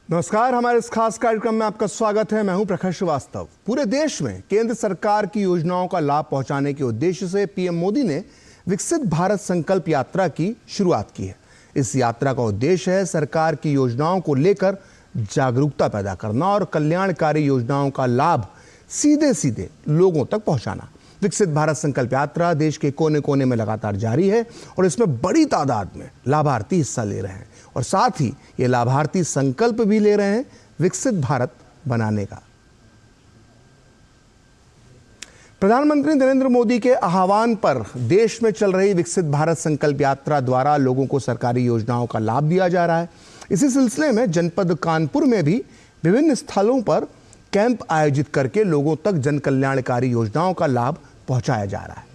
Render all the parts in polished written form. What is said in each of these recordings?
नमस्कार, हमारे इस खास कार्यक्रम में आपका स्वागत है। मैं हूं प्रखर श्रीवास्तव। पूरे देश में केंद्र सरकार की योजनाओं का लाभ पहुंचाने के उद्देश्य से पीएम मोदी ने विकसित भारत संकल्प यात्रा की शुरुआत की है। इस यात्रा का उद्देश्य है सरकार की योजनाओं को लेकर जागरूकता पैदा करना और कल्याणकारी योजनाओं का लाभ सीधे सीधे लोगों तक पहुंचाना। विकसित भारत संकल्प यात्रा देश के कोने कोने में लगातार जारी है और इसमें बड़ी तादाद में लाभार्थी हिस्सा ले रहे हैं और साथ ही ये लाभार्थी संकल्प भी ले रहे हैं विकसित भारत बनाने का। प्रधानमंत्री नरेंद्र मोदी के आह्वान पर देश में चल रही विकसित भारत संकल्प यात्रा द्वारा लोगों को सरकारी योजनाओं का लाभ दिया जा रहा है। इसी सिलसिले में जनपद कानपुर में भी विभिन्न स्थलों पर कैंप आयोजित करके लोगों तक जन कल्याणकारी योजनाओं का लाभ पहुंचाया जा रहा है।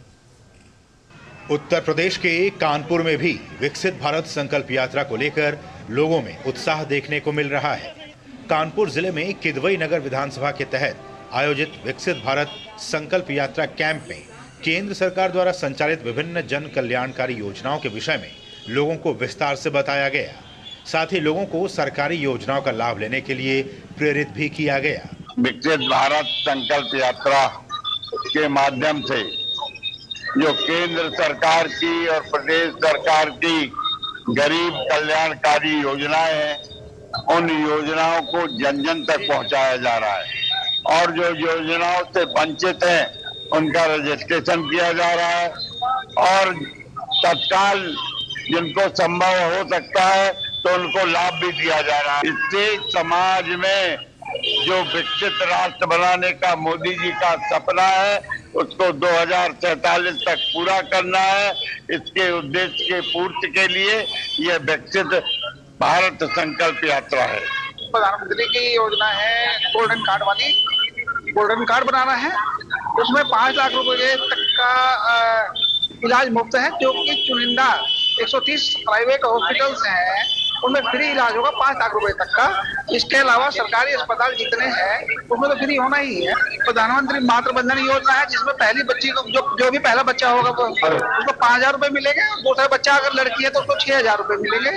उत्तर प्रदेश के कानपुर में भी विकसित भारत संकल्प यात्रा को लेकर लोगों में उत्साह देखने को मिल रहा है। कानपुर जिले में किदवई नगर विधानसभा के तहत आयोजित विकसित भारत संकल्प यात्रा कैंप में केंद्र सरकार द्वारा संचालित विभिन्न जन कल्याणकारी योजनाओं के विषय में लोगों को विस्तार से बताया गया। साथ ही लोगों को सरकारी योजनाओं का लाभ लेने के लिए प्रेरित भी किया गया। विकसित भारत संकल्प यात्रा के माध्यम से जो केंद्र सरकार की और प्रदेश सरकार की गरीब कल्याणकारी योजनाएं हैं, उन योजनाओं को जन जन तक पहुंचाया जा रहा है और जो योजनाओं से वंचित हैं उनका रजिस्ट्रेशन किया जा रहा है और तत्काल जिनको संभव हो सकता है तो उनको लाभ भी दिया जा रहा है। इससे समाज में जो विकसित राष्ट्र बनाने का मोदी जी का सपना है उसको 2047 तक पूरा करना है। इसके उद्देश्य के पूर्ति के लिए यह विकसित भारत संकल्प यात्रा है। प्रधानमंत्री की योजना है गोल्डन कार्ड वाली, गोल्डन कार्ड बनाना है। उसमें 5 लाख रुपए तक का इलाज मुफ्त है, जो कि चुनिंदा 130 प्राइवेट हॉस्पिटल्स हैं उनमें फ्री इलाज होगा 5 लाख रुपए तक का। इसके अलावा सरकारी अस्पताल जितने हैं उसमें तो फ्री होना ही है। प्रधानमंत्री मातृ बंधन योजना है जिसमें पहली बच्ची को जो भी पहला बच्चा होगा उसको 5,000 रुपए मिलेंगे। दूसरा बच्चा अगर लड़की है तो उसको 6,000 रुपए मिलेंगे।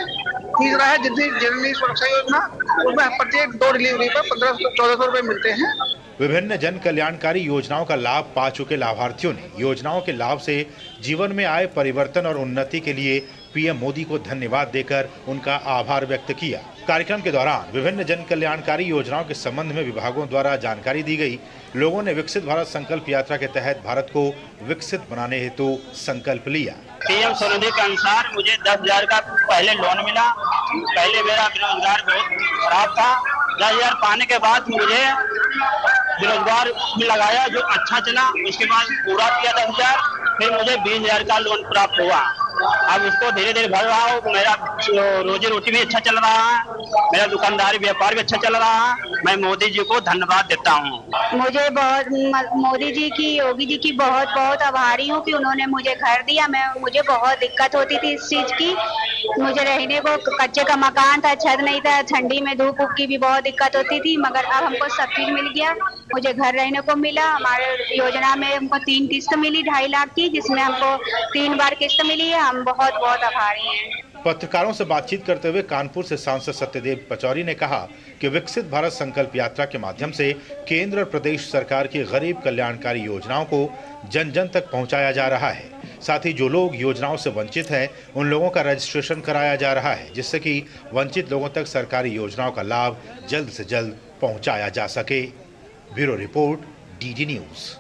तीसरा है जननी सुरक्षा योजना, उसमें प्रत्येक 2 डिलीवरी पर 1,500-1,400 रुपए मिलते हैं। विभिन्न जन कल्याणकारी योजनाओं का लाभ पा चुके लाभार्थियों ने योजनाओं के लाभ से जीवन में आए परिवर्तन और उन्नति के लिए पीएम मोदी को धन्यवाद देकर उनका आभार व्यक्त किया। कार्यक्रम के दौरान विभिन्न जन कल्याणकारी योजनाओं के संबंध में विभागों द्वारा जानकारी दी गई। लोगों ने विकसित भारत संकल्प यात्रा के तहत भारत को विकसित बनाने हेतु संकल्प लिया। पीएम स्वनिधि के अनुसार मुझे 10,000 का पहले लोन मिला। पहले मेरा बेरोजगार बहुत खराब था। 10,000 पाने के बाद मुझे बेरोजगार में लगाया जो अच्छा चला। उसके बाद पूरा किया 10,000, फिर मुझे 20,000 का लोन प्राप्त हुआ। अब उसको धीरे धीरे भर रहा हूँ। मेरा रोजी रोटी भी अच्छा चल रहा है, मेरा दुकानदारी व्यापार भी अच्छा चल रहा है। मैं मोदी जी को धन्यवाद देता हूँ। मुझे बहुत मोदी जी की, योगी जी की बहुत बहुत आभारी हूँ कि उन्होंने मुझे घर दिया। मुझे बहुत दिक्कत होती थी इस चीज की। मुझे रहने को कच्चे का मकान था, छत नहीं था, ठंडी में धूप की भी बहुत दिक्कत होती थी, मगर अब हमको सब चीज मिल गया। मुझे घर रहने को मिला। हमारे योजना में हमको 3 किस्त मिली 2.5 लाख की, जिसमें हमको 3 बार किस्त मिली है। हम बहुत बहुत आभारी हैं। पत्रकारों से बातचीत करते हुए कानपुर से सांसद सत्यदेव पचौरी ने कहा कि विकसित भारत संकल्प यात्रा के माध्यम से केंद्र और प्रदेश सरकार की गरीब कल्याणकारी योजनाओं को जन जन तक पहुंचाया जा रहा है। साथ ही जो लोग योजनाओं से वंचित हैं उन लोगों का रजिस्ट्रेशन कराया जा रहा है, जिससे कि वंचित लोगों तक सरकारी योजनाओं का लाभ जल्द से जल्द पहुंचाया जा सके। Bureau report, DD news.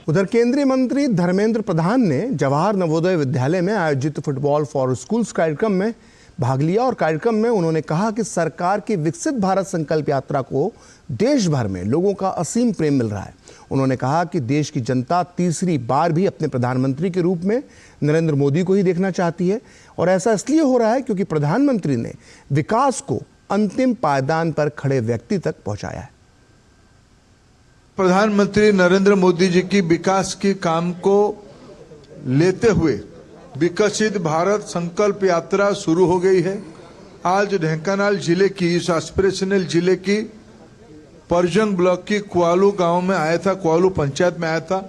उधर केंद्रीय मंत्री धर्मेंद्र प्रधान ने जवाहर नवोदय विद्यालय में आयोजित फुटबॉल फॉर स्कूल्स कार्यक्रम में भाग लिया और कार्यक्रम में उन्होंने कहा कि सरकार की विकसित भारत संकल्प यात्रा को देश भर में लोगों का असीम प्रेम मिल रहा है। उन्होंने कहा कि देश की जनता तीसरी बार भी अपने प्रधानमंत्री के रूप में नरेंद्र मोदी को ही देखना चाहती है और ऐसा इसलिए हो रहा है क्योंकि प्रधानमंत्री ने विकास को अंतिम पायदान पर खड़े व्यक्ति तक पहुंचाया है। प्रधानमंत्री नरेंद्र मोदी जी की विकास के काम को लेते हुए विकसित भारत संकल्प यात्रा शुरू हो गई है। आज ढेंकानाल जिले की, इस एस्पिरेशनल जिले की परजंग ब्लॉक की कुआलू गांव में आया था, कुआलू पंचायत में आया था।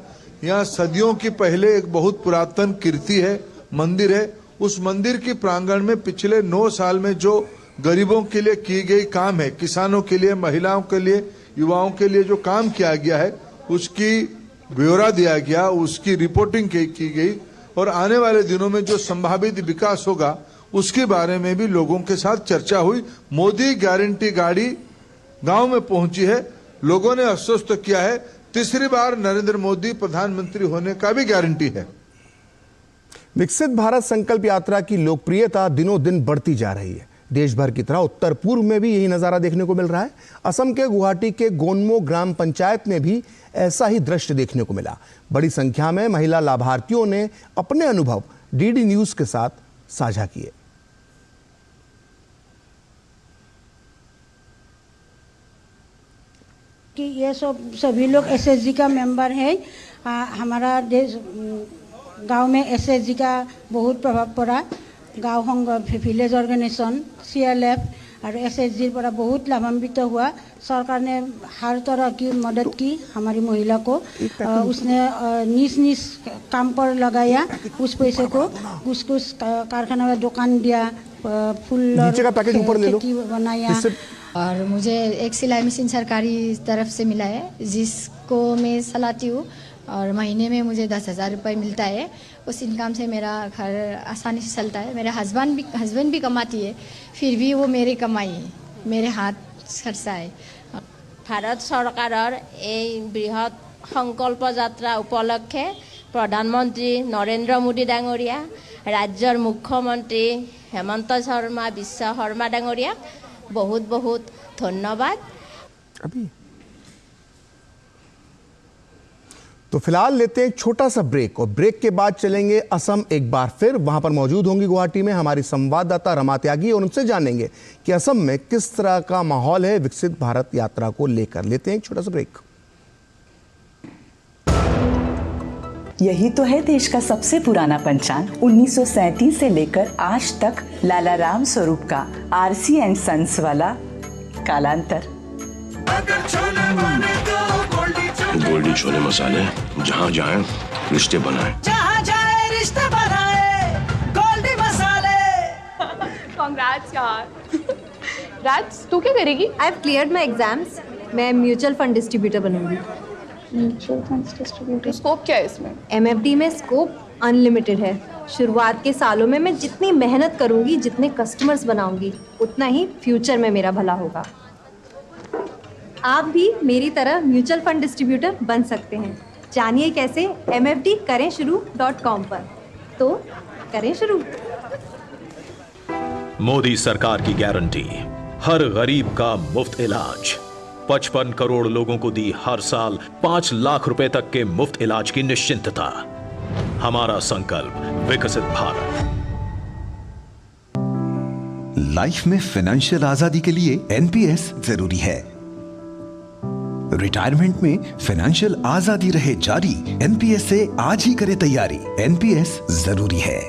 यहाँ सदियों की पहले एक बहुत पुरातन कीर्ति है, मंदिर है। उस मंदिर के प्रांगण में पिछले 9 साल में जो गरीबों के लिए की गई काम है, किसानों के लिए, महिलाओं के लिए, युवाओं के लिए जो काम किया गया है उसकी ब्यौरा दिया गया, उसकी रिपोर्टिंग की गई और आने वाले दिनों में जो संभावित विकास होगा उसके बारे में भी लोगों के साथ चर्चा हुई। मोदी गारंटी गाड़ी गांव में पहुंची है, लोगों ने आश्वस्त किया है तीसरी बार नरेंद्र मोदी प्रधानमंत्री होने का भी गारंटी है। विकसित भारत संकल्प यात्रा की लोकप्रियता दिनों दिन बढ़ती जा रही है। देश भर की तरह उत्तर पूर्व में भी यही नजारा देखने को मिल रहा है। असम के गुवाहाटी के गोनमो ग्राम पंचायत में भी ऐसा ही दृश्य देखने को मिला। बड़ी संख्या में महिला लाभार्थियों ने अपने अनुभव डीडी न्यूज के साथ साझा किए। कि ये सभी लोग एसएसजी का मेंबर है। हमारा देश गांव में एसएसजी का बहुत प्रभाव पड़ा। गांव संघ, विलेज ऑर्गेनाइजेशन, सीएलएफ और एसएसजी पर बहुत लाभान्वित हुआ। सरकार ने हर तरह की मदद की हमारी महिला को। उसने निज काम पर लगाया उस पैसे को, कुछ कारखाना में दुकान दिया, फूल खेती बनाया। और मुझे एक सिलाई मशीन सरकारी तरफ से मिला है जिसको मैं चलाती हूँ और महीने में मुझे 10,000 रुपये मिलता है। उस इनकम से मेरा घर आसानी से चलता है। मेरा हस्बैंड भी कमाती है, फिर भी वो मेरी कमाई मेरे हाथ खर्चा है। भारत सरकारों এই বৃহৎ সংকল্প যাত্ৰা উপলক্ষে প্ৰধানমন্ত্ৰী নৰেন্দ্ৰ মোদী ডাঙৰীয়া, ৰাজ্যৰ মুখ্যমন্ত্ৰী হেমন্ত শৰ্মা বিশ্ব শৰ্মা ডাঙৰীয়া बहुत बहुत धन्यवाद। अभी तो फिलहाल लेते हैं एक छोटा सा ब्रेक और ब्रेक के बाद चलेंगे असम एक बार फिर। वहां पर मौजूद होंगी गुवाहाटी में हमारी संवाददाता रमा त्यागी और उनसे जानेंगे कि असम में किस तरह का माहौल है विकसित भारत यात्रा को लेकर। लेते हैं एक छोटा सा ब्रेक। यही तो है देश का सबसे पुराना पंचांग। 1937 से लेकर आज तक लाला राम स्वरूप का आरसी एंड सन्स वाला कालांतर। गोल्डी छोले मसाले, जहाँ जाए रिश्ते बनाए, जहाँ जाए रिश्ते बनाए, गोल्डी मसाले। कांग्रेट्स यार। राज, तू क्या करेगी? I have cleared my exams. मैं म्यूचुअल फंड डिस्ट्रीब्यूटर बनूंगी। म्यूचुअल फंड्स डिस्ट्रीब्यूटर, स्कोप क्या है इसमें? एमएफडी में स्कोप अनलिमिटेड है। शुरुआत के सालों में मैं जितनी मेहनत करूंगी, जितने कस्टमर्स बनाऊंगी, उतना ही फ्यूचर में मेरा भला होगा। आप भी मेरी तरह म्यूचुअल फंड डिस्ट्रीब्यूटर बन सकते हैं। जानिए कैसे, mfdkarenshuru.com पर। तो करें शुरू। मोदी सरकार की गारंटी, हर गरीब का मुफ्त इलाज। 55 करोड़ लोगों को दी हर साल 5 लाख रुपए तक के मुफ्त इलाज की निश्चिंतता। हमारा संकल्प विकसित भारत। लाइफ में फाइनेंशियल आजादी के लिए एनपीएस जरूरी है। रिटायरमेंट में फाइनेंशियल आजादी रहे जारी, एनपीएस से आज ही करें तैयारी। एनपीएस जरूरी है।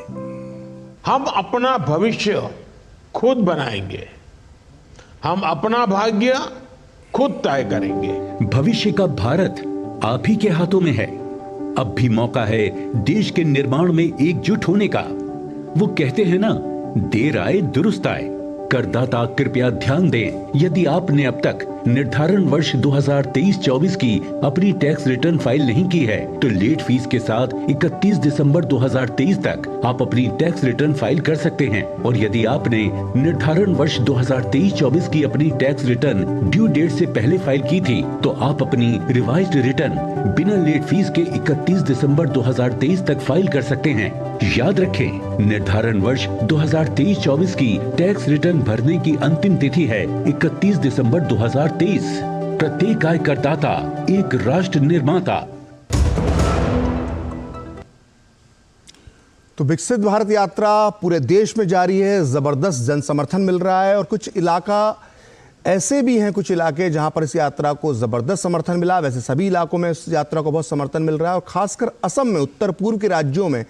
हम अपना भविष्य खुद बनाएंगे, हम अपना भाग्य खुद तय करेंगे। भविष्य का भारत आप ही के हाथों में है। अब भी मौका है देश के निर्माण में एकजुट होने का। वो कहते हैं ना, देर आए दुरुस्त आए। करदाता कृपया ध्यान दें, यदि आपने अब तक निर्धारण वर्ष 2023-24 की अपनी टैक्स रिटर्न फाइल नहीं की है तो लेट फीस के साथ 31 दिसंबर 2023 तक आप अपनी टैक्स रिटर्न फाइल कर सकते हैं। और यदि आपने निर्धारण वर्ष 2023-24 की अपनी टैक्स रिटर्न ड्यू डेट से पहले फाइल की थी तो आप अपनी रिवाइज्ड रिटर्न बिना लेट फीस के 31 दिसंबर 2023 तक फाइल कर सकते हैं। याद रखें, निर्धारण वर्ष 2023-24 की टैक्स रिटर्न भरने की अंतिम तिथि है 31 दिसंबर 2023। प्रत्येक आय करदाता एक राष्ट्र निर्माता। तो विकसित भारत यात्रा पूरे देश में जारी है। जबरदस्त जन समर्थन मिल रहा है और कुछ इलाका ऐसे भी हैं, कुछ इलाके जहां पर इस यात्रा को जबरदस्त समर्थन मिला। वैसे सभी इलाकों में इस यात्रा को बहुत समर्थन मिल रहा है और खासकर असम में, उत्तर पूर्व के राज्यों में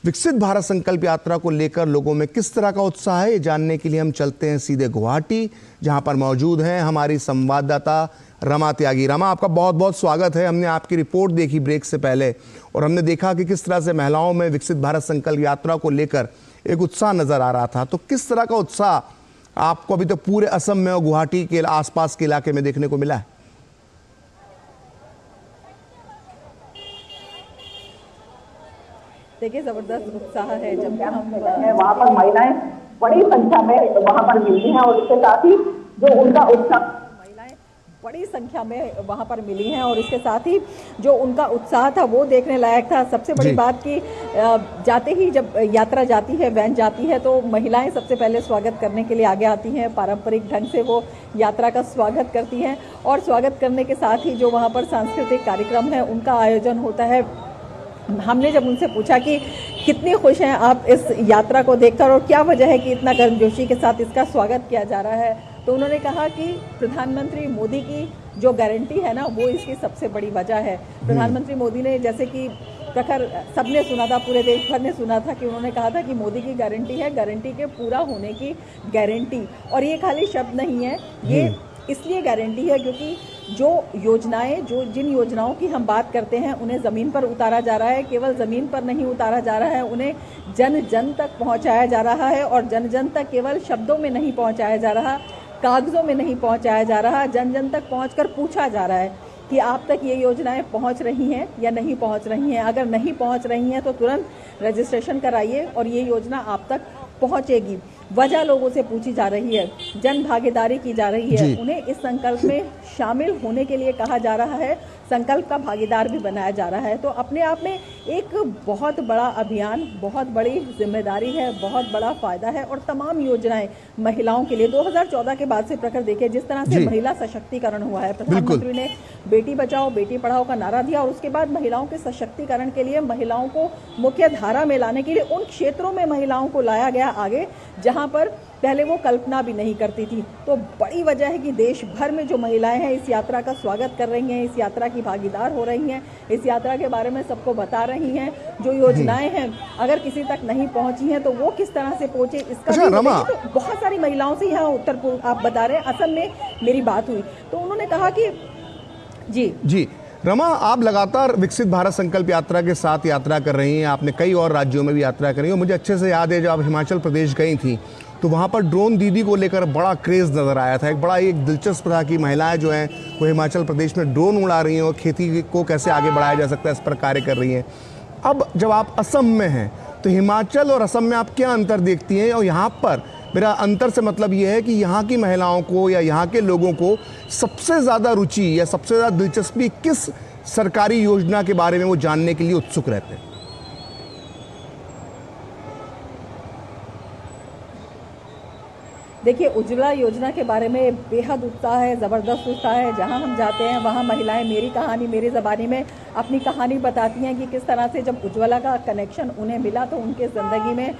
विकसित भारत संकल्प यात्रा को लेकर लोगों में किस तरह का उत्साह है, ये जानने के लिए हम चलते हैं सीधे गुवाहाटी, जहां पर मौजूद हैं हमारी संवाददाता रमा त्यागी। रमा, आपका बहुत बहुत स्वागत है। हमने आपकी रिपोर्ट देखी ब्रेक से पहले और हमने देखा कि किस तरह से महिलाओं में विकसित भारत संकल्प यात्रा को लेकर एक उत्साह नजर आ रहा था। तो किस तरह का उत्साह आपको अभी तो पूरे असम में और गुवाहाटी के आसपास के इलाके में देखने को मिला है? देखिए, जबरदस्त उत्साह है। जब हम वहाँ पर महिलाएं बड़ी संख्या में वहाँ पर मिली हैं और इसके साथ ही जो उनका उत्साह बड़ी संख्या में वहाँ पर मिली हैं और इसके साथ ही जो उनका उत्साह था वो देखने लायक था। सबसे बड़ी बात कि जाते ही जब यात्रा जाती है, वैन जाती है, तो महिलाएं सबसे पहले स्वागत करने के लिए आगे आती हैं। पारंपरिक ढंग से वो यात्रा का स्वागत करती हैं और स्वागत करने के साथ ही जो वहाँ पर सांस्कृतिक कार्यक्रम है उनका आयोजन होता है। हमने जब उनसे पूछा कि कितनी खुश हैं आप इस यात्रा को देखकर और क्या वजह है कि इतना गर्मजोशी के साथ इसका स्वागत किया जा रहा है, तो उन्होंने कहा कि प्रधानमंत्री मोदी की जो गारंटी है ना, वो इसकी सबसे बड़ी वजह है। प्रधानमंत्री मोदी ने, जैसे कि प्रखर सबने सुना था, पूरे देश भर ने सुना था कि उन्होंने कहा था कि मोदी की गारंटी है, गारंटी के पूरा होने की गारंटी। और ये खाली शब्द नहीं है, ये इसलिए गारंटी है क्योंकि जो योजनाएं, जिन योजनाओं की हम बात करते हैं उन्हें ज़मीन पर उतारा जा रहा है। केवल ज़मीन पर नहीं उतारा जा रहा है, उन्हें जन जन तक पहुंचाया जा रहा है। और जन जन तक केवल शब्दों में नहीं पहुंचाया जा रहा, कागज़ों में नहीं पहुंचाया जा रहा, जन जन तक पहुंचकर पूछा जा रहा है कि आप तक ये योजनाएं पहुंच रही हैं या नहीं पहुंच रही हैं। अगर नहीं पहुंच रही हैं तो तुरंत रजिस्ट्रेशन कराइए और ये योजना आप तक पहुंचेगी। वजह लोगों से पूछी जा रही है, जन भागीदारी की जा रही है, उन्हें इस संकल्प में शामिल होने के लिए कहा जा रहा है, संकल्प का भागीदार भी बनाया जा रहा है। तो अपने आप में एक बहुत बड़ा अभियान, बहुत बड़ी जिम्मेदारी है, बहुत बड़ा फायदा है। और तमाम योजनाएं महिलाओं के लिए 2014 के बाद से प्रखर देखे जिस तरह से महिला सशक्तिकरण हुआ है। प्रधानमंत्री ने बेटी बचाओ बेटी पढ़ाओ का नारा दिया और उसके बाद महिलाओं के सशक्तिकरण के लिए, महिलाओं को मुख्य धारा में लाने के लिए उन क्षेत्रों में महिलाओं को लाया गया आगे जहां पर पहले वो कल्पना भी नहीं करती थी। तो बड़ी वजह है कि देश भर में जो महिलाएं हैं इस यात्रा का स्वागत कर रही हैं, इस यात्रा की भागीदार हो रही हैं, इस यात्रा के बारे में सबको बता रही हैं। जो योजनाएं हैं अगर किसी तक नहीं पहुंची हैं तो वो किस तरह से पहुंचे, इसका तो बहुत सारी महिलाओं से यहाँ उत्तर पूर्व आप बता रहे हैं, असम में मेरी बात हुई तो उन्होंने कहा कि जी रमा, आप लगातार विकसित भारत संकल्प यात्रा के साथ यात्रा कर रही हैं। आपने कई और राज्यों में भी यात्रा करी है। मुझे अच्छे से याद है जब आप हिमाचल प्रदेश गई थी तो वहाँ पर ड्रोन दीदी को लेकर बड़ा क्रेज़ नज़र आया था। एक दिलचस्प था कि महिलाएं जो हैं वो हिमाचल प्रदेश में ड्रोन उड़ा रही हैं और खेती को कैसे आगे बढ़ाया जा सकता है इस पर कार्य कर रही हैं। अब जब आप असम में हैं तो हिमाचल और असम में आप क्या अंतर देखती हैं? और यहाँ पर मेरा अंतर से मतलब ये है कि यहाँ की महिलाओं को या यहाँ के लोगों को सबसे ज़्यादा रुचि या सबसे ज़्यादा दिलचस्पी किस सरकारी योजना के बारे में वो जानने के लिए उत्सुक रहते हैं? देखिए, उज्ज्वला योजना के बारे में बेहद उत्साह है, ज़बरदस्त उत्साह है। जहां हम जाते हैं वहां महिलाएं मेरी कहानी, मेरी ज़बानी में अपनी कहानी बताती हैं कि किस तरह से जब उज्ज्वला का कनेक्शन उन्हें मिला तो उनके ज़िंदगी में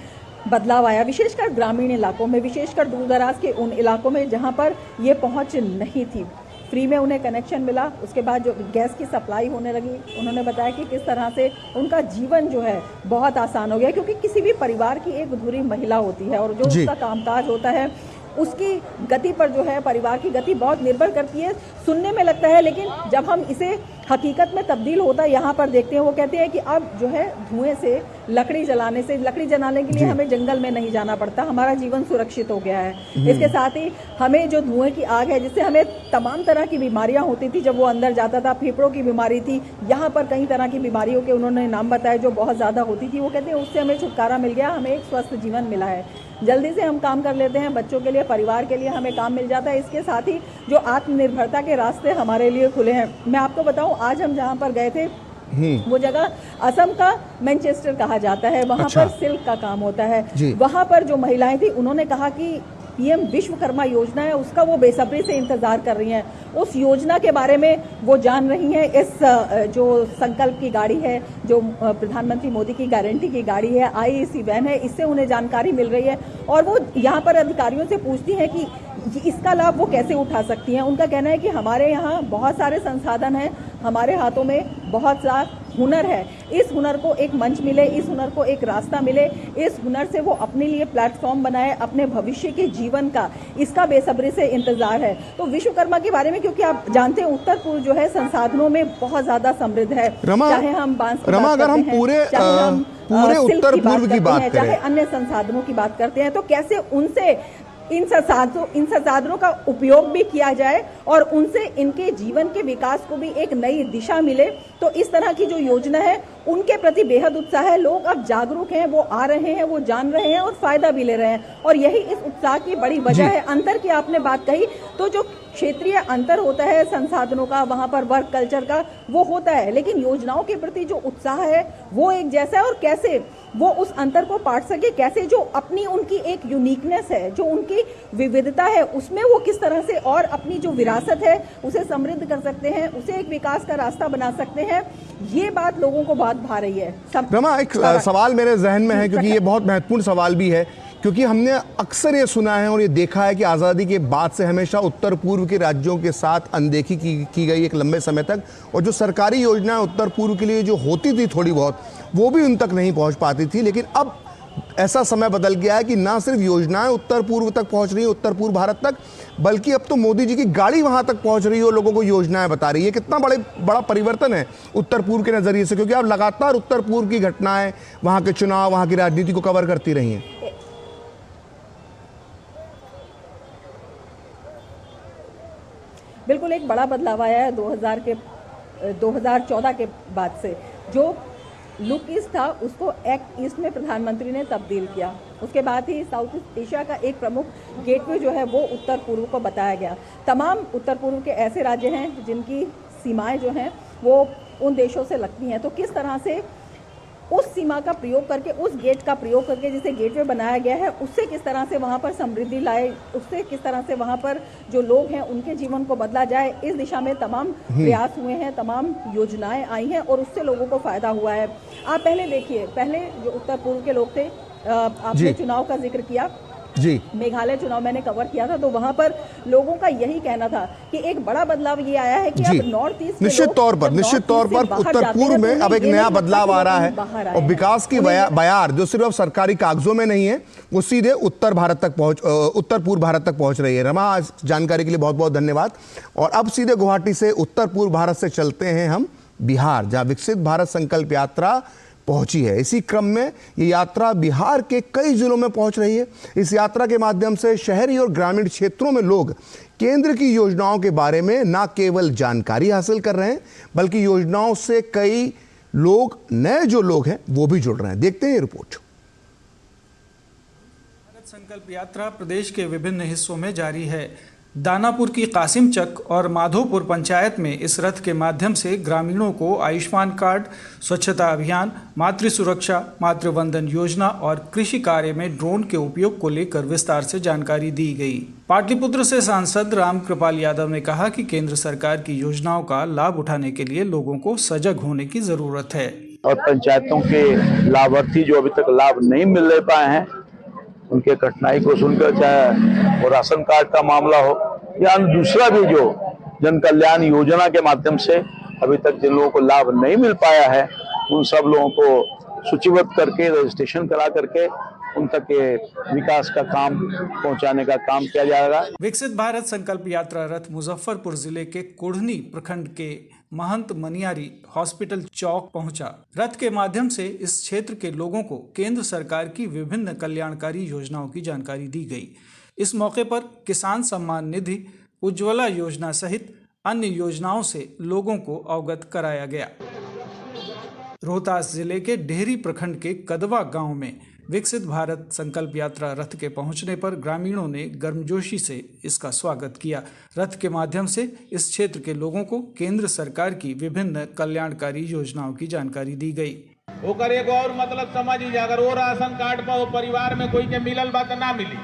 बदलाव आया, विशेषकर ग्रामीण इलाकों में, विशेषकर दूर दराज के उन इलाकों में जहां पर ये पहुंच नहीं थी। फ्री में उन्हें कनेक्शन मिला, उसके बाद जो गैस की सप्लाई होने लगी, उन्होंने बताया कि किस तरह से उनका जीवन जो है बहुत आसान हो गया। क्योंकि किसी भी परिवार की एक अधूरी महिला होती है और जो उसका कामकाज होता है उसकी गति पर जो है परिवार की गति बहुत निर्भर करती है। सुनने में लगता है लेकिन जब हम इसे हकीकत में तब्दील होता है यहाँ पर देखते हैं, वो कहते हैं कि अब जो है धुएं से, लकड़ी जलाने के लिए हमें जंगल में नहीं जाना पड़ता, हमारा जीवन सुरक्षित हो गया है। इसके साथ ही हमें जो धुएं की आग है जिससे हमें तमाम तरह की बीमारियां होती थी जब वो अंदर जाता था, फेफड़ों की बीमारी थी, यहाँ पर कई तरह की बीमारियों के उन्होंने नाम बताए जो बहुत ज़्यादा होती थी। वो कहते हैं उससे हमें छुटकारा मिल गया, हमें एक स्वस्थ जीवन मिला है, जल्दी से हम काम कर लेते हैं, बच्चों के लिए, परिवार के लिए हमें काम मिल जाता है। इसके साथ ही जो आत्मनिर्भरता के रास्ते हमारे लिए खुले हैं। मैं आपको बताऊं, आज हम जहां पर गए थे वो जगह असम का मैनचेस्टर कहा जाता है, वहां पर सिल्क का काम होता है। वहां पर जो महिलाएं थी उन्होंने कहा कि पीएम विश्वकर्मा योजना है उसका वो बेसब्री से इंतजार कर रही हैं, उस योजना के बारे में वो जान रही हैं। इस जो संकल्प की गाड़ी है, जो प्रधानमंत्री मोदी की गारंटी की गाड़ी है, IEC वैन है, इससे उन्हें जानकारी मिल रही है और वो यहाँ पर अधिकारियों से पूछती हैं कि इसका लाभ वो कैसे उठा सकती हैं। उनका कहना है कि हमारे यहाँ बहुत सारे संसाधन हैं, हमारे हाथों में बहुत सा हुनर है, इस हुनर को एक मंच मिले, इस हुनर को एक रास्ता मिले, इस हुनर से वो अपने लिए प्लेटफॉर्म बनाए अपने भविष्य के जीवन का, इसका बेसब्री से इंतजार है। तो विश्वकर्मा के बारे में, क्योंकि आप जानते हैं उत्तर पूर्व जो है संसाधनों में बहुत ज्यादा समृद्ध है, चाहे हम बांस की बात करते हैं, चाहे हम पूरे उत्तर पूर्व की बात करें, चाहे अन्य संसाधनों की बात करते हैं, तो कैसे उनसे इन संसाधनों का उपयोग भी किया जाए और उनसे इनके जीवन के विकास को भी एक नई दिशा मिले। तो इस तरह की जो योजना है उनके प्रति बेहद उत्साह है। लोग अब जागरूक हैं, वो आ रहे हैं, वो जान रहे हैं और फायदा भी ले रहे हैं और यही इस उत्साह की बड़ी वजह है। अंतर की आपने बात कही तो जो क्षेत्रीय अंतर होता है संसाधनों का, वहां पर वर्क कल्चर का, वो होता है, लेकिन योजनाओं के प्रति जो उत्साह है वो एक जैसा है। और कैसे वो उस अंतर को पाट सके, कैसे जो अपनी उनकी एक यूनिकनेस है, जो उनकी विविधता है, उसमें वो किस तरह से और अपनी जो विरासत है उसे समृद्ध कर सकते हैं, उसे एक विकास का रास्ता बना सकते हैं, ये बात लोगों को बहुत भा रही है। रमा, एक सवाल मेरे जहन में है, क्योंकि ये बहुत महत्वपूर्ण सवाल भी है, क्योंकि हमने अक्सर ये सुना है और ये देखा है कि आज़ादी के बाद से हमेशा उत्तर पूर्व के राज्यों के साथ अनदेखी की गई एक लंबे समय तक, और जो सरकारी योजनाएं उत्तर पूर्व के लिए जो होती थी थोड़ी बहुत, वो भी उन तक नहीं पहुंच पाती थी। लेकिन अब ऐसा समय बदल गया है कि ना सिर्फ योजनाएं उत्तर पूर्व तक पहुंच रही है, उत्तर पूर्व भारत तक, बल्कि अब तो मोदी जी की गाड़ी वहां तक पहुंच रही है और लोगों को योजनाएं बता रही है। कितना बड़ा परिवर्तन है उत्तर पूर्व के नज़रिए से, क्योंकि आप लगातार उत्तर पूर्व की घटनाएं, वहां के चुनाव, वहां की राजनीति को कवर करती रही हैं। बिल्कुल एक बड़ा बदलाव आया है 2014 के बाद से। जो लुक ईस्ट था उसको एक्ट ईस्ट में प्रधानमंत्री ने तब्दील किया। उसके बाद ही साउथ ईस्ट एशिया का एक प्रमुख गेटवे जो है वो उत्तर पूर्व को बताया गया। तमाम उत्तर पूर्व के ऐसे राज्य हैं जिनकी सीमाएं जो हैं वो उन देशों से लगती हैं, तो किस तरह से उस सीमा का प्रयोग करके, उस गेट का प्रयोग करके जिसे गेटवे बनाया गया है, उससे किस तरह से वहाँ पर समृद्धि लाए, उससे किस तरह से वहाँ पर जो लोग हैं उनके जीवन को बदला जाए, इस दिशा में तमाम प्रयास हुए हैं, तमाम योजनाएं आई हैं और उससे लोगों को फायदा हुआ है। आप पहले देखिए, पहले जो उत्तर पूर्व के लोग थे, आपने चुनाव का जिक्र किया जी, मेघालय चुनाव मैंने कवर किया था, तो वहां पर लोगों का यही कहना था कि एक बड़ा बदलाव ये आया है कि अब नॉर्थ ईस्ट निश्चित तौर पर उत्तर पूर्व में अब एक नया बदलाव आ रहा है और विकास की बयार जो सिर्फ सरकारी कागजों में नहीं है, वो सीधे उत्तर पूर्व भारत तक पहुंच रही है। रमा, जानकारी के लिए बहुत बहुत धन्यवाद। और अब सीधे गुवाहाटी से उत्तर पूर्व भारत से चलते हैं हम बिहार, जहाँ विकसित भारत संकल्प यात्रा पहुंची है। इसी क्रम में ये यात्रा बिहार के कई जिलों में पहुंच रही है। इस यात्रा के माध्यम से शहरी और ग्रामीण क्षेत्रों में लोग केंद्र की योजनाओं के बारे में न केवल जानकारी हासिल कर रहे हैं, बल्कि योजनाओं से कई लोग, नए जो लोग हैं, वो भी जुड़ रहे हैं। देखते हैं ये रिपोर्ट। भारत संकल्प यात्रा प्रदेश के विभिन्न हिस्सों में जारी है। दानापुर की कासिमचक और माधोपुर पंचायत में इस रथ के माध्यम से ग्रामीणों को आयुष्मान कार्ड, स्वच्छता अभियान, मातृ सुरक्षा, मातृवंदन योजना और कृषि कार्य में ड्रोन के उपयोग को लेकर विस्तार से जानकारी दी गई। पाटलिपुत्र से सांसद रामकृपाल यादव ने कहा कि केंद्र सरकार की योजनाओं का लाभ उठाने के लिए लोगों को सजग होने की जरूरत है और पंचायतों के लाभार्थी जो अभी तक लाभ नहीं मिल पा हैं, उनके कठिनाई को सुनकर, चाहे वो राशन कार्ड का मामला हो या दूसरा भी जो जन कल्याण योजना के माध्यम से अभी तक जिन लोगों को लाभ नहीं मिल पाया है, उन सब लोगों को सूचीबद्ध करके रजिस्ट्रेशन करा करके उन तक के विकास का काम पहुंचाने का काम किया जाएगा। विकसित भारत संकल्प यात्रा रथ मुजफ्फरपुर जिले के कुढ़नी प्रखंड के महंत मनियारी हॉस्पिटल चौक पहुंचा। रथ के माध्यम से इस क्षेत्र के लोगों को केंद्र सरकार की विभिन्न कल्याणकारी योजनाओं की जानकारी दी गई। इस मौके पर किसान सम्मान निधि, उज्ज्वला योजना सहित अन्य योजनाओं से लोगों को अवगत कराया गया। रोहतास जिले के डेहरी प्रखंड के कदवा गांव में विकसित भारत संकल्प यात्रा रथ के पहुंचने पर ग्रामीणों ने गर्मजोशी से इसका स्वागत किया। रथ के माध्यम से इस क्षेत्र के लोगों को केंद्र सरकार की विभिन्न कल्याणकारी योजनाओं की जानकारी दी गई। ओकर एक और मतलब समझिए, अगर वो राशन कार्ड पर परिवार में कोई के मिलल बात ना मिली।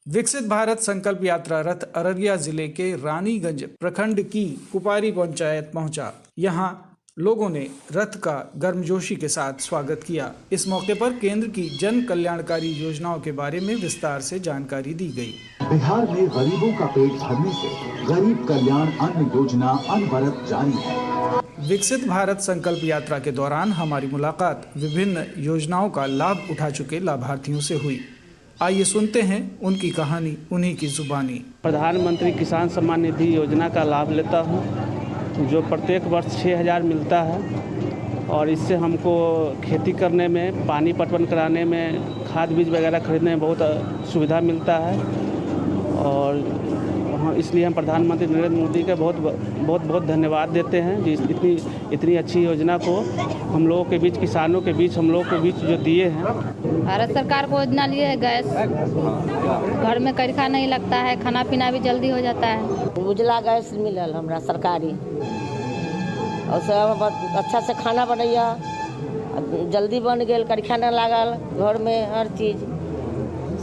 विकसित भारत संकल्प यात्रा रथ अररिया जिले के रानीगंज प्रखंड की कुपारी पंचायत पहुंचा। यहां लोगों ने रथ का गर्मजोशी के साथ स्वागत किया। इस मौके पर केंद्र की जन कल्याणकारी योजनाओं के बारे में विस्तार से जानकारी दी गई। बिहार में गरीबों का पेट भरने से गरीब कल्याण अन्न योजना अनवरत जारी है। विकसित भारत संकल्प यात्रा के दौरान हमारी मुलाकात विभिन्न योजनाओं का लाभ उठा चुके लाभार्थियों से हुई। आइए सुनते हैं उनकी कहानी उन्हीं की जुबानी। प्रधानमंत्री किसान सम्मान निधि योजना का लाभ लेता हूँ, जो प्रत्येक वर्ष 6,000 मिलता है और इससे हमको खेती करने में, पानी पटवन कराने में, खाद बीज वगैरह खरीदने में बहुत सुविधा मिलता है और इसलिए हम प्रधानमंत्री नरेंद्र मोदी का बहुत धन्यवाद देते हैं जी, इतनी अच्छी योजना को हम लोगों के बीच, किसानों के बीच, हम लोगों के बीच जो दिए हैं। भारत सरकार को योजना लिए है, गैस घर में करखा नहीं लगता है, खाना पीना भी जल्दी हो जाता है। उजला गैस मिलल हमरा सरकारी, और सब अच्छा से खाना बनैया, जल्दी बन गेल, करखा न लागल, घर में हर चीज,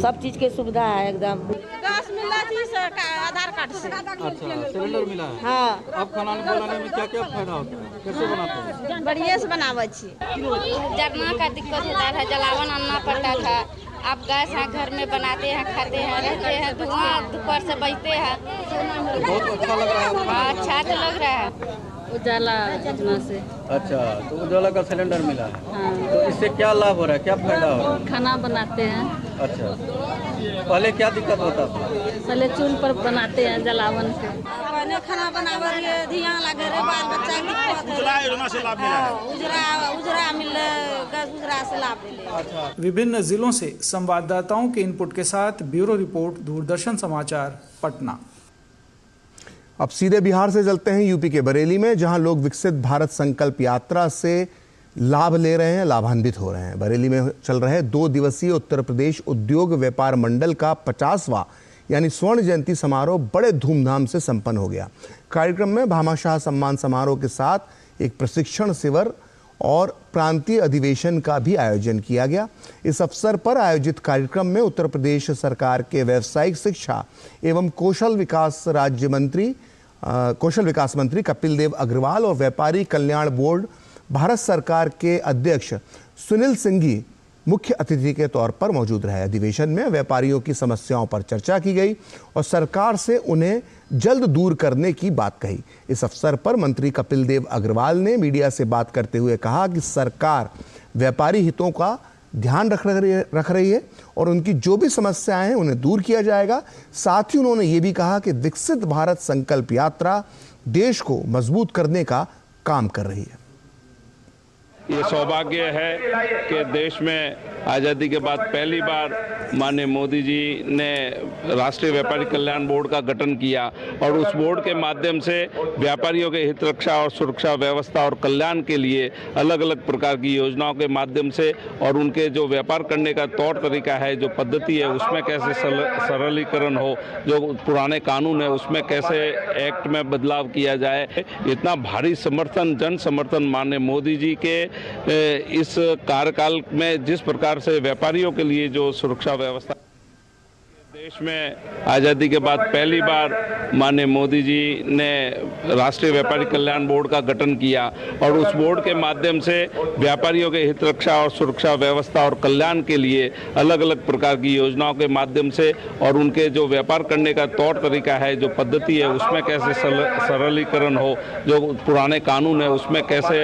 सब चीज के सुविधा है एकदम। गैस मिला थी आधार कार्ड से। अच्छा, सिलेंडर मिला है। हाँ। अब खाना बनाने में क्या क्या फायदा होता है, कैसे बनाते हैं? बढ़िया से बनावे छी। जरना का दिक्कत होता था, जलावन आनना पड़ता था, अब गैस है, घर में बनाते हैं, खाते हैं, रहते हैं, धुआं दोपहर से बचते हैं। बहुत अच्छा लग रहा है। हाँ, अच्छा तो लग रहा है उजाला योजना से। अच्छा, तो उजाला का सिलेंडर मिला है। हाँ। तो इससे क्या लाभ हो रहा है, क्या फायदा हो रहा है? खाना बनाते हैं। अच्छा, पहले क्या दिक्कत होता था? पहले चूल्हे पर बनाते हैं जलावन से। पहले खाना बनावे रहिए, धियान लगे रहे, बाल बच्चा के दिक्कत है। उजला योजना से लाभ मिला है। उजरा मिले, गैस उजरा से लाभ मिले। अच्छा। विभिन्न जिलों से संवाददाताओं के इनपुट के साथ ब्यूरो रिपोर्ट, दूरदर्शन समाचार, पटना। अब सीधे बिहार से चलते हैं यूपी के बरेली में, जहां लोग विकसित भारत संकल्प यात्रा से लाभ ले रहे हैं, लाभान्वित हो रहे हैं। बरेली में चल रहे 2 दिवसीय उत्तर प्रदेश उद्योग व्यापार मंडल का 50वां यानी स्वर्ण जयंती समारोह बड़े धूमधाम से संपन्न हो गया। कार्यक्रम में भामाशाह सम्मान समारोह के साथ एक प्रशिक्षण शिविर और प्रांतीय अधिवेशन का भी आयोजन किया गया। इस अवसर पर आयोजित कार्यक्रम में उत्तर प्रदेश सरकार के व्यावसायिक शिक्षा एवं कौशल विकास मंत्री कपिल देव अग्रवाल और व्यापारी कल्याण बोर्ड भारत सरकार के अध्यक्ष सुनील सिंघी मुख्य अतिथि के तौर पर मौजूद रहे। अधिवेशन में व्यापारियों की समस्याओं पर चर्चा की गई और सरकार से उन्हें जल्द दूर करने की बात कही। इस अवसर पर मंत्री कपिल देव अग्रवाल ने मीडिया से बात करते हुए कहा कि सरकार व्यापारी हितों का ध्यान रख रही है और उनकी जो भी समस्याएं हैं उन्हें दूर किया जाएगा। साथ ही उन्होंने ये भी कहा कि विकसित भारत संकल्प यात्रा देश को मजबूत करने का काम कर रही है। ये सौभाग्य है कि देश में आज़ादी के बाद पहली बार माननीय मोदी जी ने राष्ट्रीय व्यापारी कल्याण बोर्ड का गठन किया और उस बोर्ड के माध्यम से व्यापारियों के हित रक्षा और सुरक्षा व्यवस्था और कल्याण के लिए अलग अलग प्रकार की योजनाओं के माध्यम से और उनके जो व्यापार करने का तौर तरीका है, जो पद्धति है, उसमें कैसे सरलीकरण हो, जो पुराने कानून है उसमें कैसे एक्ट में बदलाव किया जाए। इतना भारी समर्थन, जन समर्थन माननीय मोदी जी के इस कार्यकाल में जिस प्रकार से व्यापारियों के लिए जो सुरक्षा व्यवस्था, देश में आज़ादी के बाद पहली बार माननीय मोदी जी ने राष्ट्रीय व्यापारी कल्याण बोर्ड का गठन किया और उस बोर्ड के माध्यम से व्यापारियों के हित रक्षा और सुरक्षा व्यवस्था और कल्याण के लिए अलग अलग प्रकार की योजनाओं के माध्यम से और उनके जो व्यापार करने का तौर तरीका है, जो पद्धति है, उसमें कैसे सरलीकरण हो, जो पुराने कानून है उसमें कैसे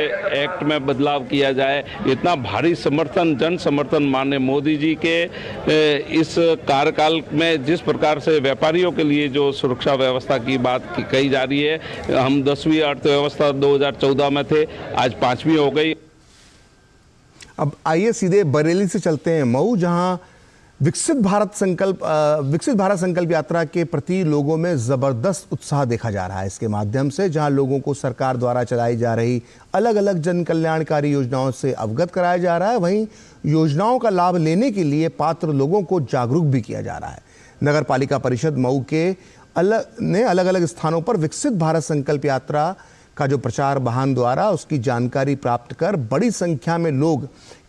एक्ट में बदलाव किया जाए। इतना भारी समर्थन, जन समर्थन माननीय मोदी जी के इस कार्यकाल में जिस प्रकार से व्यापारियों के लिए जो सुरक्षा व्यवस्था की बात कही जा रही है। हम 10वीं अर्थव्यवस्था 2014 में थे, आज 5वीं हो गई। अब आइए सीधे बरेली से चलते हैं मऊ, जहां विकसित भारत संकल्प यात्रा के प्रति लोगों में जबरदस्त उत्साह देखा जा रहा है। इसके माध्यम से जहां लोगों को सरकार द्वारा चलाई जा रही अलग अलग जन कल्याणकारी योजनाओं से अवगत कराया जा रहा है, वहीं योजनाओं का लाभ लेने के लिए पात्र लोगों को जागरूक भी किया जा रहा है। नगर पालिका परिषद मऊ के अलग अलग स्थानों पर विकसित भारत संकल्प यात्रा का जो प्रचार वाहन द्वारा उसकी जानकारी प्राप्त कर बड़ी संख्या में लोग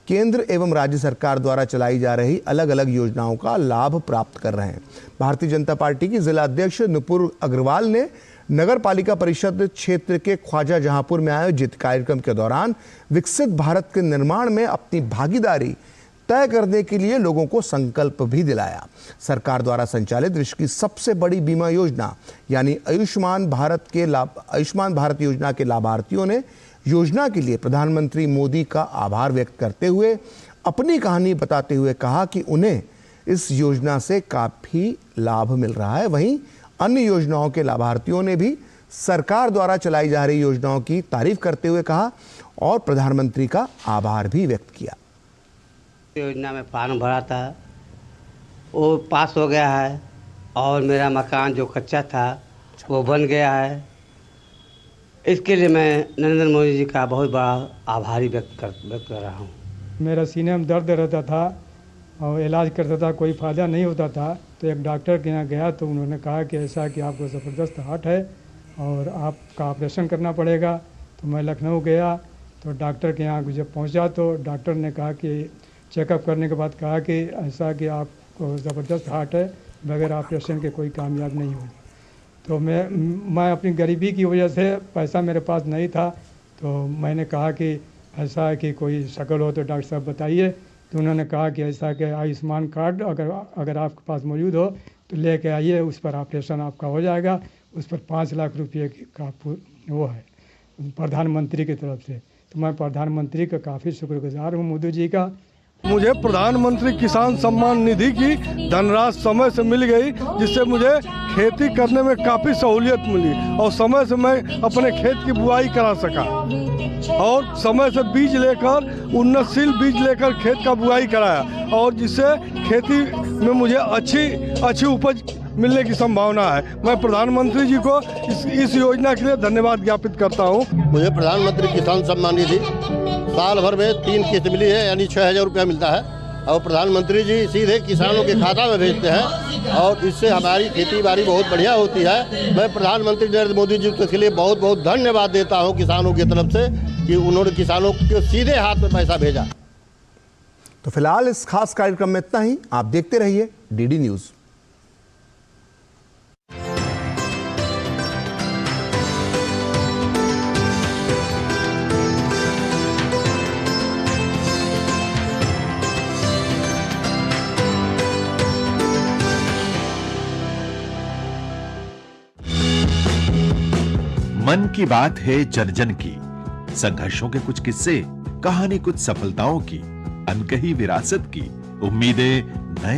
केंद्र एवं राज्य सरकार द्वारा चलाई जा रही अलग अलग योजनाओं का लाभ प्राप्त कर रहे हैं। भारतीय जनता पार्टी की जिला अध्यक्ष नुपुर अग्रवाल ने नगर पालिका परिषद क्षेत्र के ख्वाजा जहांपुर में आयोजित कार्यक्रम के दौरान विकसित भारत के निर्माण में अपनी भागीदारी तय करने के लिए लोगों को संकल्प भी दिलाया। सरकार द्वारा संचालित विश्व की सबसे बड़ी बीमा योजना यानी आयुष्मान भारत योजना के लाभार्थियों ने योजना के लिए प्रधानमंत्री मोदी का आभार व्यक्त करते हुए अपनी कहानी बताते हुए कहा कि उन्हें इस योजना से काफ़ी लाभ मिल रहा है। वहीं अन्य योजनाओं के लाभार्थियों ने भी सरकार द्वारा चलाई जा रही योजनाओं की तारीफ करते हुए कहा और प्रधानमंत्री का आभार भी व्यक्त किया। योजना में फॉर्म भरा था, वो पास हो गया है और मेरा मकान जो कच्चा था वो बन गया है। इसके लिए मैं नरेंद्र मोदी जी का बहुत बड़ा आभारी व्यक्त कर रहा हूँ। मेरा सीने में दर्द रहता था और इलाज करता था, कोई फ़ायदा नहीं होता था। तो एक डॉक्टर के यहाँ गया तो उन्होंने कहा कि ऐसा कि आपको ज़बरदस्त हार्ट है और आपका ऑपरेशन करना पड़ेगा। तो मैं लखनऊ गया तो डॉक्टर के यहाँ जब पहुँचा तो डॉक्टर ने कहा कि चेकअप करने के बाद कहा कि ऐसा कि आपको ज़बरदस्त हार्ट है, बगैर ऑपरेशन के कोई कामयाब नहीं होगी। तो मैं अपनी गरीबी की वजह से पैसा मेरे पास नहीं था, तो मैंने कहा कि ऐसा है कि कोई शक्ल हो तो डॉक्टर साहब बताइए। तो उन्होंने कहा कि ऐसा कि आयुष्मान कार्ड अगर आपके पास मौजूद हो तो लेके आइए, उस पर ऑपरेशन आपका हो जाएगा। उस पर 5 लाख रुपये का वो है प्रधानमंत्री की तरफ से। तो मैं प्रधानमंत्री का काफ़ी शुक्रगुजार हूँ मोदी जी का। मुझे प्रधानमंत्री किसान सम्मान निधि की धनराशि समय से मिल गई, जिससे मुझे खेती करने में काफ़ी सहूलियत मिली और समय से मैं अपने खेत की बुआई करा सका और समय से बीज लेकर उन्नतशील बीज लेकर खेत का बुआई कराया और जिससे खेती में मुझे अच्छी उपज मिलने की संभावना है। मैं प्रधानमंत्री जी को इस योजना के लिए धन्यवाद ज्ञापित करता हूँ। मुझे प्रधानमंत्री किसान सम्मान निधि साल भर में 3 किस्त मिली है, यानी 6000 रुपया मिलता है और प्रधानमंत्री जी सीधे किसानों के खाता में भेजते हैं और इससे हमारी खेती बाड़ी बहुत बढ़िया होती है। मैं प्रधानमंत्री नरेंद्र मोदी जी को इसके लिए बहुत बहुत धन्यवाद देता हूँ किसानों की तरफ से कि उन्होंने किसानों के सीधे हाथ में पैसा भेजा। तो फिलहाल इस खास कार्यक्रम में इतना ही। आप देखते रहिए डीडी न्यूज। मन की बात है जन जन की, संघर्षों के कुछ किस्से, कहानी कुछ सफलताओं की, अनकही विरासत की, उम्मीदें